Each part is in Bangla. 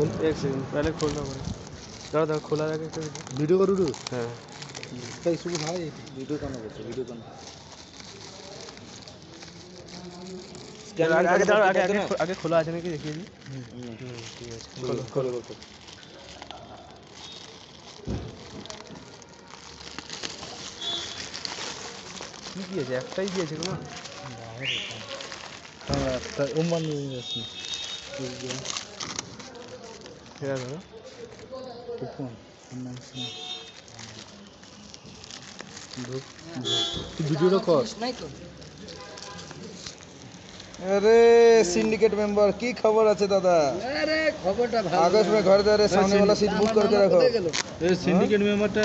एक सेकंड पहले खोलना पड़ेगा। दादा दादा खोला रखे तो वीडियो करू रे हाँ फेसबुक भाई वीडियो करना बच्चे वीडियो करना आगे आगे आगे आगे आगे खोला আছে নাকি দেখিয়ে দিই ঠিক আছে খোলো খোলো কি দিয়েছে একটাই দিয়েছে কোনো হ্যাঁ একটা ওমান নিয়ে যাচ্ছি ঠিক আছে কুপন ভিডিওটা কর अरे सिंडिकेट मेंबर की खबर আছে দাদা अरे खबरটা ভালো आगस्ट में घर जा रहे सामने वाला सीट बुक करके रखो ए सिंडिकेट मेंबरটা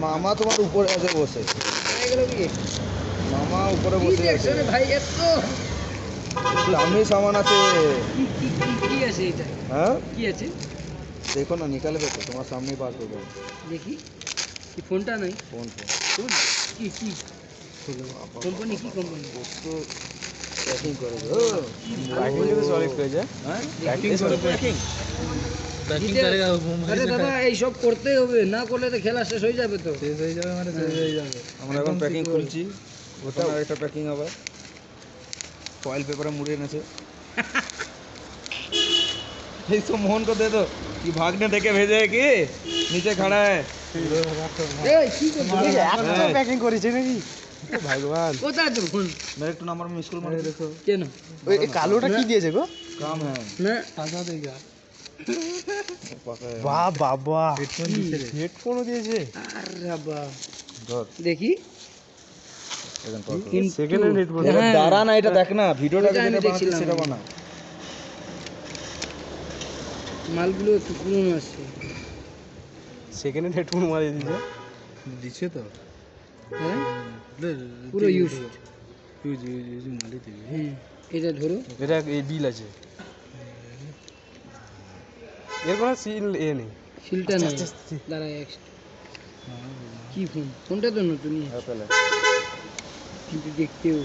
मामा তোমার উপরে আছে বসে এগুলো কি মামা উপরে কি বসে দেখছো আছে রে ভাই এত দামি সামান আছে কি আছে এটা হ্যাঁ কি আছে देखो ना निकाल के तुम्हारे सामने ही बात होगा দেখি কি ফোনটা নাই फोन ফোন কি কি কোম্পানি কি কোম্পানি तो पैकिंग करोगे पैकिंग तो सॉलिड कर जा हां पैकिंग करो पैकिंग पैकिंग करेगा अरे दादा এই সব করতেই হবে না করলে তো খেলা শেষ হয়ে যাবে তো শেষ হয়ে যাবে মানে শেষ হয়ে যাবে আমরা এখন প্যাকিং করছি ওটা একটা প্যাকিং হবে ফয়েল পেপারে মুড়ে এনেছে ये तो मोहन को दे दो ये भागने देके भेजे है कि नीचे खड़ा है এই কি করছিস এত প্যাকিং করেছে নাকি ভগবান কোথায় তোর ফোন मेरे एक नंबर में स्कूल में देखो কেন ওই কালোটা কি দিয়েছে গো काम है না ताजा देगा पता है বাহ বাবা हेडफोन दिखे रे হেডফোনও দিয়েছে আরে বাবা धर দেখি সেকেন্ড হ্যান্ড হেডফোন হ্যাঁ। दारा ना এটা দেখ না ভিডিওটা এটা আমি যেটা বানাচ্ছিস দেখছিলাম। সেটা বানা মালগুলো একটু পুরনো আছে সেকেন্ড হ্যান্ড হেডফোন মারিয়ে দিয়েছে দিছে তো হ্যাঁ পুরো ইউজ ইউজ মালি দিবি এটা ধরো এটা এই বিল আছে এর কোনো সিল এ নেই সিলটা নেই দাঁড়া কি ফোন ফোনটা তো নতুনই আছে অ্যাপল কিন্তু দেখতেও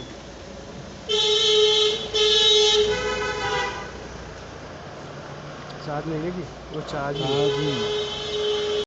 चार्ज नहीं है कि वो चार्ज नहीं